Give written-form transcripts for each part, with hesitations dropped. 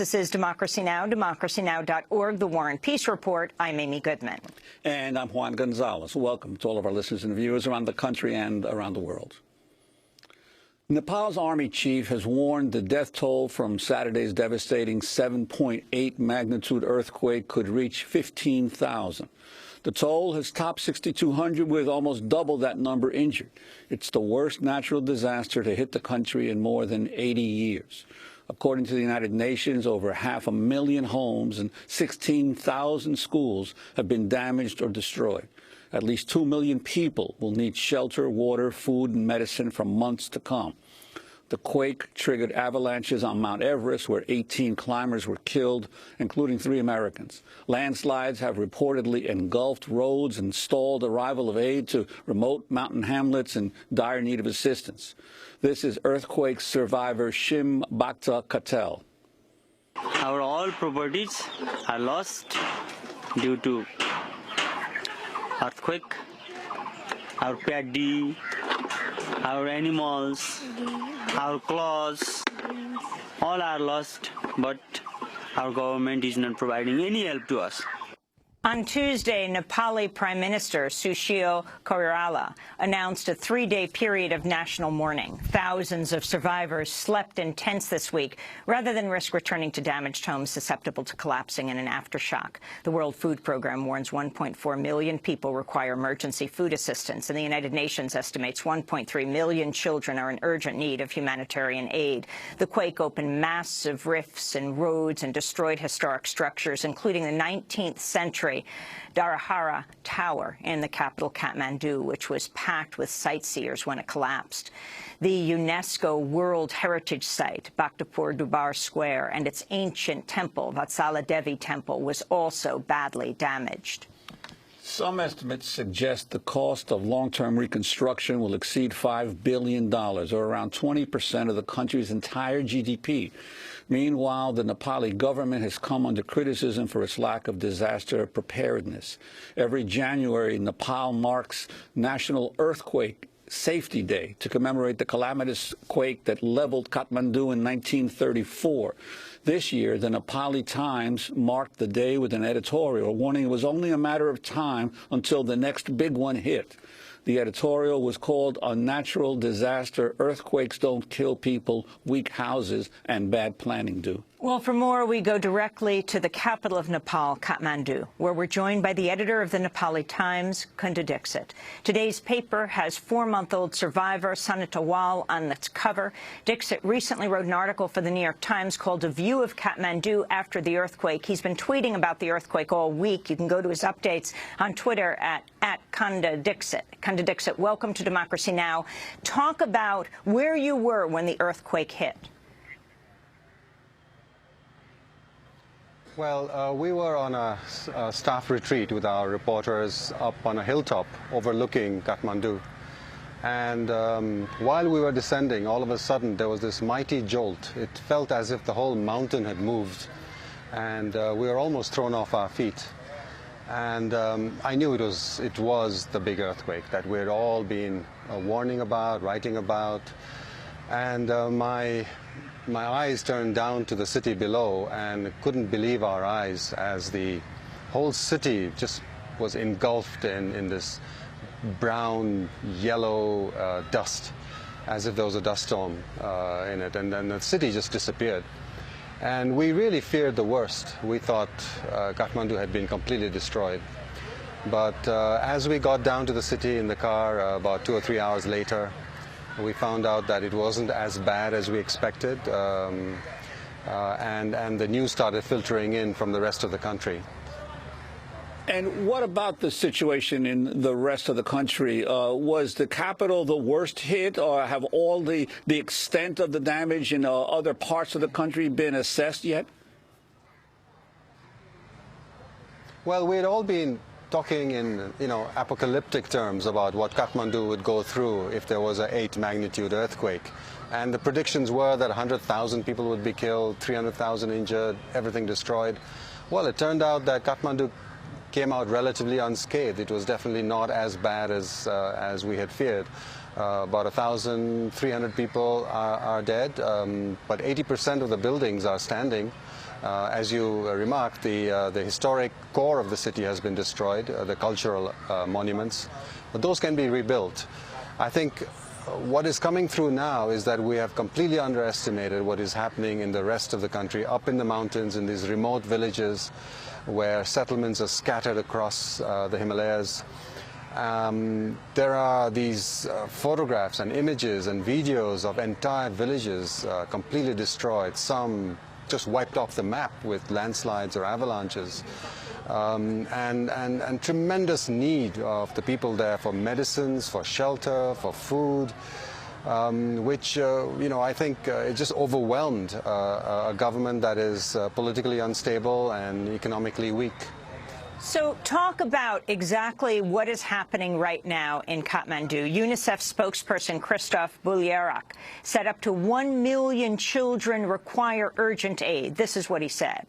This is Democracy Now!, democracynow.org, The War and Peace Report. I'm Amy Goodman. And I'm Juan Gonzalez. Welcome to all of our listeners and viewers around the country and around the world. Nepal's army chief has warned the death toll from Saturday's devastating 7.8 magnitude earthquake could reach 15,000. The toll has topped 6,200, with almost double that number injured. It's the worst natural disaster to hit the country in more than 80 years. According to the United Nations, over 500,000 homes and 16,000 schools have been damaged or destroyed. At least 2 million people will need shelter, water, food, and medicine for months to come. The quake triggered avalanches on Mount Everest, where 18 climbers were killed, including 3 Americans. Landslides have reportedly engulfed roads and stalled arrival of aid to remote mountain hamlets in dire need of assistance. This is earthquake survivor Shim Bhakta Katel. Our all properties are lost due to earthquake. Our paddy, our animals, our clothes, all are lost, but our government is not providing any help to us. On Tuesday, Nepali Prime Minister Sushil Koirala announced a 3-day period of national mourning. Thousands of survivors slept in tents this week rather than risk returning to damaged homes susceptible to collapsing in an aftershock. The World Food Programme warns 1.4 million people require emergency food assistance, and the United Nations estimates 1.3 million children are in urgent need of humanitarian aid. The quake opened massive rifts in roads and destroyed historic structures, including the 19th century Dharahara Tower in the capital Kathmandu, which was packed with sightseers when it collapsed. The UNESCO World Heritage Site, Bhaktapur Dubar Square, and its ancient temple, Vatsala Devi Temple, was also badly damaged. Some estimates suggest the cost of long-term reconstruction will exceed $5 billion, or around 20% of the country's entire GDP. Meanwhile, the Nepali government has come under criticism for its lack of disaster preparedness. Every January, Nepal marks National Earthquake Safety Day to commemorate the calamitous quake that leveled Kathmandu in 1934. This year, the Nepali Times marked the day with an editorial warning it was only a matter of time until the next big one hit. The editorial was called "A Natural Disaster: Earthquakes Don't Kill People, Weak Houses and Bad Planning Do." Well, for more, we go directly to the capital of Nepal, Kathmandu, where we're joined by the editor of the Nepali Times, Kunda Dixit. Today's paper has 4-month-old survivor Sanita Wal on its cover. Dixit recently wrote an article for the New York Times called "A View of Kathmandu After the Earthquake." He's been tweeting about the earthquake all week. You can go to his updates on Twitter at Kunda Dixit. Kunda Dixit, welcome to Democracy Now! Talk about where you were when the earthquake hit. Well, we were on a staff retreat with our reporters up on a hilltop overlooking Kathmandu. And while we were descending, all of a sudden there was this mighty jolt. It felt as if the whole mountain had moved, and we were almost thrown off our feet. And I knew it was the big earthquake that we had all been warning about, writing about. And my eyes turned down to the city below and couldn't believe our eyes as the whole city just was engulfed in this brown, yellow dust, as if there was a dust storm in it. And then the city just disappeared. And we really feared the worst. We thought Kathmandu had been completely destroyed. But as we got down to the city in the car about 2 or 3 hours later, we found out that it wasn't as bad as we expected, and the news started filtering in from the rest of the country. And what about the situation in the rest of the country? Was the capital the worst hit, or have all the extent of the damage in other parts of the country been assessed yet? Well, we had all been talking in, apocalyptic terms about what Kathmandu would go through if there was an 8 magnitude earthquake. And the predictions were that 100,000 people would be killed, 300,000 injured, everything destroyed. Well, it turned out that Kathmandu came out relatively unscathed. It was definitely not as bad as we had feared. About 1,300 people are dead, but 80% of the buildings are standing. As you remarked, the historic core of the city has been destroyed, the cultural monuments, but those can be rebuilt. I think what is coming through now is that we have completely underestimated what is happening in the rest of the country, up in the mountains, in these remote villages where settlements are scattered across the Himalayas. There are these photographs and images and videos of entire villages completely destroyed, some just wiped off the map with landslides or avalanches. And tremendous need of the people there for medicines, for shelter, for food, which, I think it just overwhelmed a government that is politically unstable and economically weak. So talk about exactly what is happening right now in Kathmandu. UNICEF spokesperson Christophe Boulierac said up to 1 million children require urgent aid. This is what he said.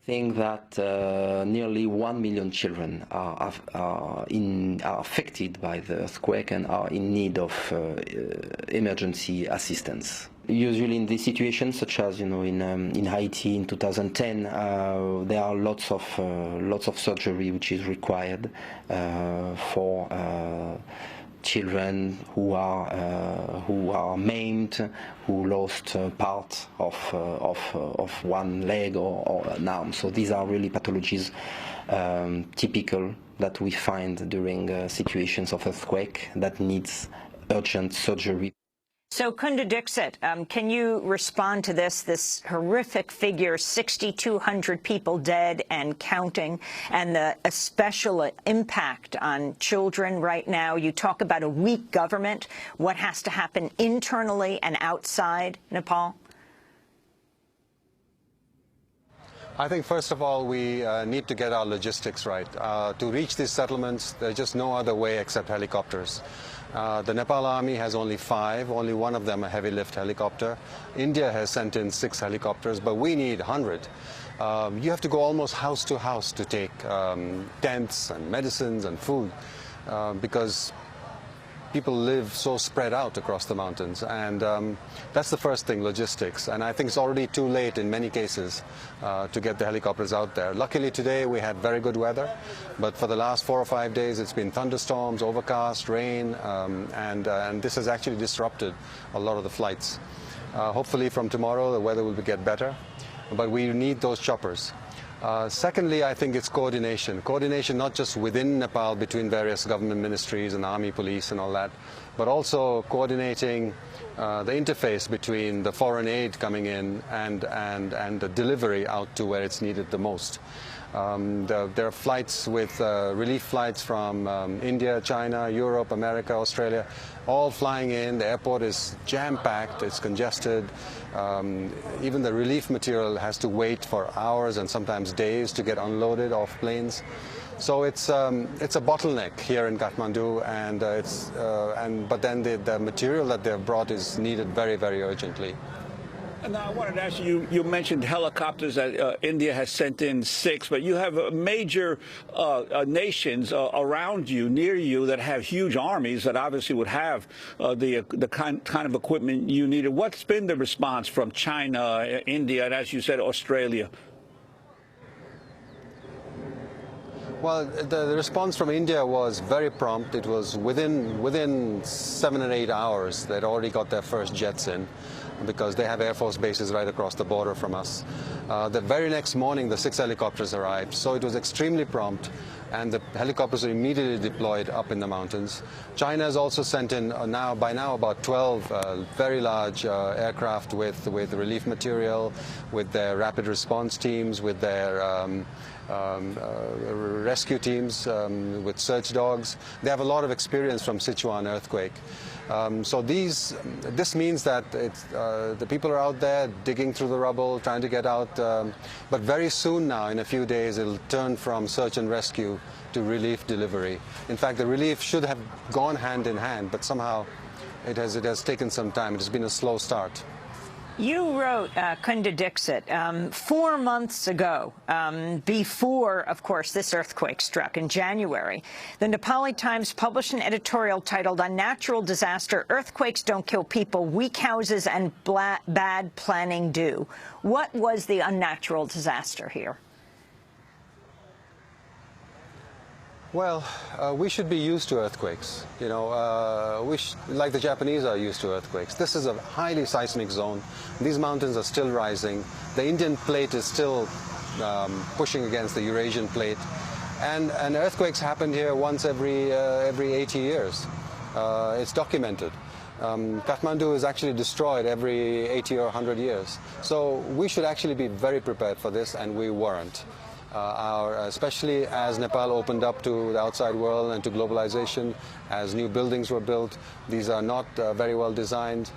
Think that nearly 1 million children are affected by the earthquake and are in need of emergency assistance. Usually in these situations, such as in Haiti in 2010, there are lots of surgery which is required for children who are maimed, who lost part of one leg or an arm. So these are really pathologies typical that we find during situations of earthquake that needs urgent surgery. So, Kunda Dixit, can you respond to this horrific figure, 6,200 people dead and counting, and the special impact on children right now? You talk about a weak government. What has to happen internally and outside Nepal? I think, first of all, we need to get our logistics right. To reach these settlements, there's just no other way except helicopters. The Nepal Army has only 5, only one of them a heavy lift helicopter. India has sent in 6 helicopters, but we need 100. You have to go almost house to house to take tents and medicines and food because people live so spread out across the mountains, and that's the first thing, logistics. And I think it's already too late in many cases to get the helicopters out there. Luckily today we had very good weather, but for the last 4 or 5 days it's been thunderstorms, overcast, rain, and this has actually disrupted a lot of the flights. Hopefully from tomorrow the weather will get better, but we need those choppers. Secondly, I think it's coordination. Coordination not just within Nepal between various government ministries and army, police and all that, but also coordinating the interface between the foreign aid coming in and the delivery out to where it's needed the most. There are flights with relief flights from India, China, Europe, America, Australia, all flying in. The airport is jam-packed, it's congested. Even the relief material has to wait for hours and sometimes days to get unloaded off planes. So it's a bottleneck here in Kathmandu, but then the material that they've brought is needed very, very urgently. Now, I wanted to ask you, you mentioned helicopters that India has sent in 6, but you have major nations around you, near you, that have huge armies that obviously would have the kind of equipment you needed. What's been the response from China, India, and as you said, Australia? Well, the response from India was very prompt. It was within 7 or 8 hours. They'd already got their first jets in, because they have Air Force bases right across the border from us. The very next morning, the 6 helicopters arrived, so it was extremely prompt, and the helicopters were immediately deployed up in the mountains. China has also sent in by now about 12 very large aircraft with relief material, with their rapid response teams, with their rescue teams, with search dogs. They have a lot of experience from Sichuan earthquake. So this means that the people are out there digging through the rubble, trying to get out. But very soon now, in a few days, it'll turn from search and rescue to relief delivery. In fact, the relief should have gone hand in hand, but somehow it has taken some time. It has been a slow start. You wrote, Kunda Dixit, 4 months ago, before, of course, this earthquake struck in January. The Nepali Times published an editorial titled, "Unnatural Disaster, Earthquakes Don't Kill People, Weak Houses and Bad Planning Do." What was the unnatural disaster here? Well, we should be used to earthquakes. You know, like the Japanese are used to earthquakes. This is a highly seismic zone. These mountains are still rising. The Indian plate is still pushing against the Eurasian plate. And earthquakes happen here once every 80 years. It's documented. Kathmandu is actually destroyed every 80 or 100 years. So we should actually be very prepared for this, and we weren't. Especially as Nepal opened up to the outside world and to globalization, as new buildings were built, these are not very well designed.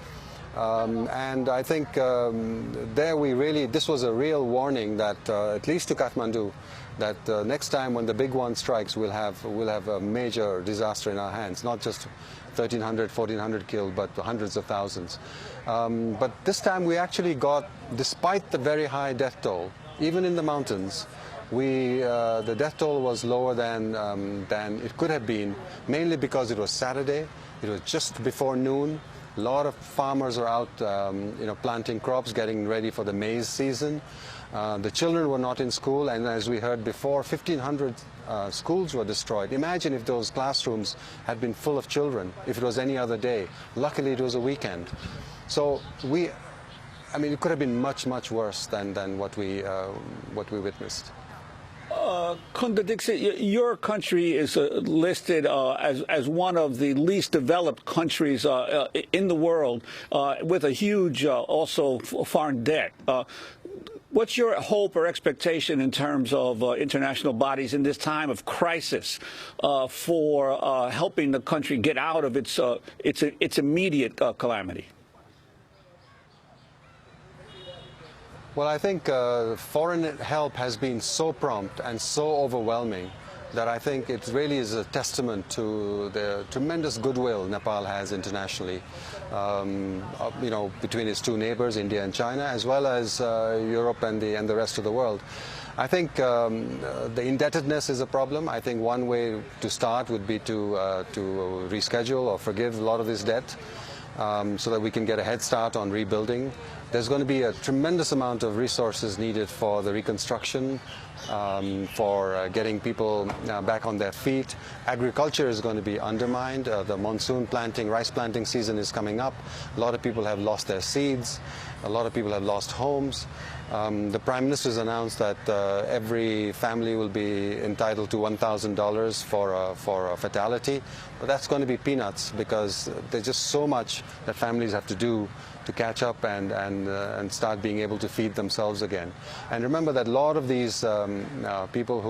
And I think this was a real warning that, at least to Kathmandu, that next time when the big one strikes, we'll have a major disaster in our hands, not just 1,300, 1,400 killed, but hundreds of thousands. But this time we actually got, despite the very high death toll, even in the mountains, the death toll was lower than it could have been, mainly because it was Saturday. It was just before noon. A lot of farmers are out, planting crops, getting ready for the maize season. The children were not in school, and as we heard before, 1,500 schools were destroyed. Imagine if those classrooms had been full of children, if it was any other day. Luckily, it was a weekend. So it could have been much, much worse than what we witnessed. Kunda Dixit, your country is listed as one of the least developed countries in the world, with a huge also foreign debt. What's your hope or expectation in terms of international bodies in this time of crisis for helping the country get out of its immediate calamity? Well, I think foreign help has been so prompt and so overwhelming that I think it really is a testament to the tremendous goodwill Nepal has internationally, between its two neighbors, India and China, as well as Europe and the rest of the world. I think the indebtedness is a problem. I think one way to start would be to reschedule or forgive a lot of this debt, so that we can get a head start on rebuilding. There's going to be a tremendous amount of resources needed for the reconstruction, for getting people back on their feet. Agriculture is going to be undermined. The monsoon rice planting season is coming up. A lot of people have lost their seeds. A lot of people have lost homes. The Prime Minister has announced that every family will be entitled to $1,000 for a fatality. But that's going to be peanuts, because there's just so much that families have to do to catch up and start being able to feed themselves again. And remember that a lot of these people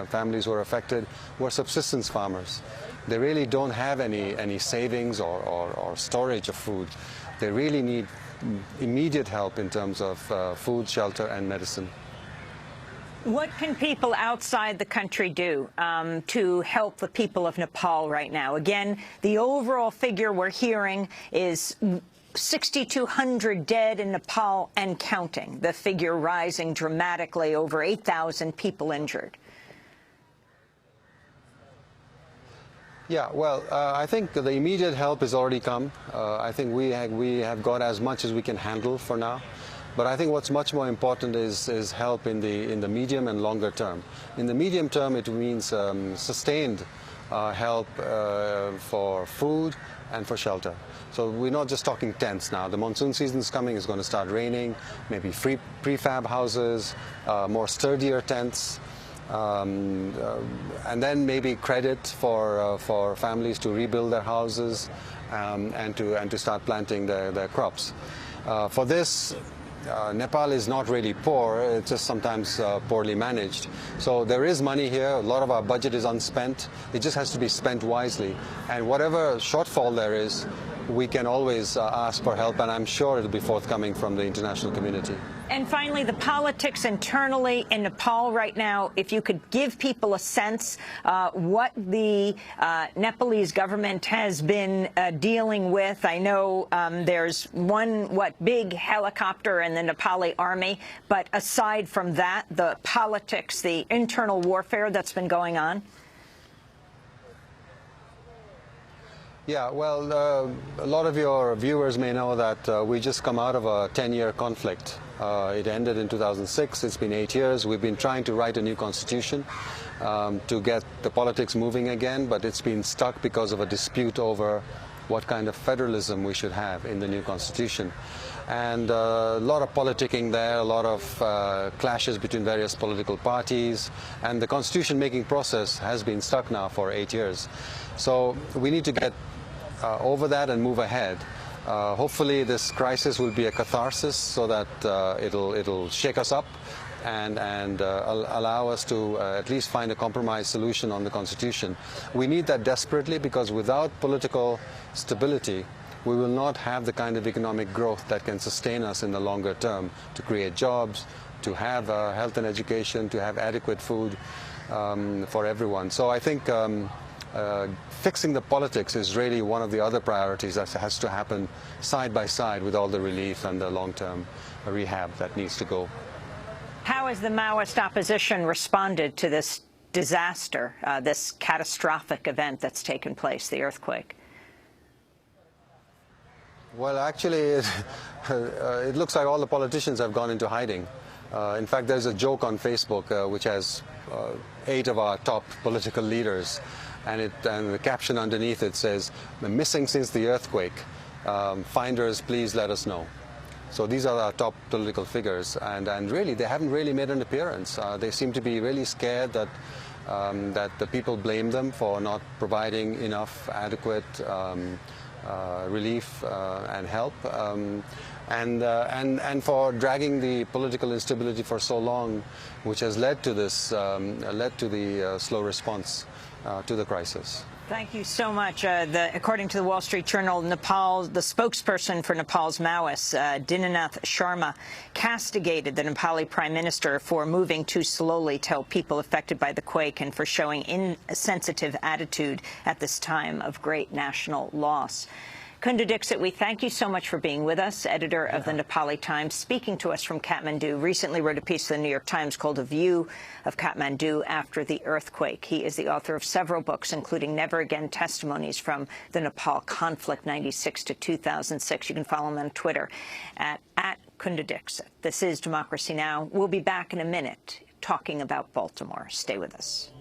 families who are affected were subsistence farmers. They really don't have any savings or storage of food. They really need immediate help in terms of food, shelter, and medicine. What can people outside the country do to help the people of Nepal right now? Again, the overall figure we're hearing is 6,200 dead in Nepal and counting, the figure rising dramatically, over 8,000 people injured. Yeah, well, I think the immediate help has already come. I think we have got as much as we can handle for now. But I think what's much more important is help in the medium and longer term. In the medium term, it means sustained help for food and for shelter. So we're not just talking tents now. The monsoon season is coming. It's going to start raining. Maybe prefab houses, more sturdier tents. And then maybe credit for families to rebuild their houses and to start planting their crops. For this, Nepal is not really poor, it's just sometimes poorly managed. So there is money here, a lot of our budget is unspent, it just has to be spent wisely. And whatever shortfall there is, we can always ask for help, and I'm sure it'll be forthcoming from the international community. And finally, the politics internally in Nepal right now, if you could give people a sense what the Nepalese government has been dealing with. I know there's one, big helicopter in the Nepali army, but aside from that, the politics, the internal warfare that's been going on? Yeah, well, a lot of your viewers may know that we just come out of a 10-year conflict. It ended in 2006. It's been 8 years. We've been trying to write a new constitution to get the politics moving again, but it's been stuck because of a dispute over what kind of federalism we should have in the new constitution. And a lot of politicking there, a lot of clashes between various political parties, and the constitution-making process has been stuck now for 8 years. So we need to get over that and move ahead. Hopefully this crisis will be a catharsis so that it'll shake us up and allow us to at least find a compromise solution on the Constitution. We need that desperately, because without political stability, we will not have the kind of economic growth that can sustain us in the longer term, to create jobs, to have health and education, to have adequate food for everyone. So I think fixing the politics is really one of the other priorities that has to happen side by side with all the relief and the long-term rehab that needs to go. How has the Maoist opposition responded to this disaster, this catastrophic event that's taken place, the earthquake? Well, actually, it looks like all the politicians have gone into hiding. In fact, there's a joke on Facebook which has 8 of our top political leaders, and the caption underneath it says, "Missing since the earthquake. Finders, please let us know." So these are our top political figures, and really they haven't really made an appearance. They seem to be really scared that the people blame them for not providing enough adequate relief and help, and for dragging the political instability for so long, which has led to this, slow response to the crisis. Thank you so much. According to the Wall Street Journal, the spokesperson for Nepal's Maoists, Dinanath Sharma, castigated the Nepali Prime Minister for moving too slowly to help people affected by the quake and for showing insensitive attitude at this time of great national loss. Kunda Dixit, we thank you so much for being with us, editor of the Nepali Times, speaking to us from Kathmandu. Recently wrote a piece for the New York Times called A View of Kathmandu After the Earthquake. He is the author of several books, including Never Again Testimonies from the Nepal Conflict, 96 to 2006. You can follow him on Twitter at Kunda Dixit. This is Democracy Now! We'll be back in a minute talking about Baltimore. Stay with us.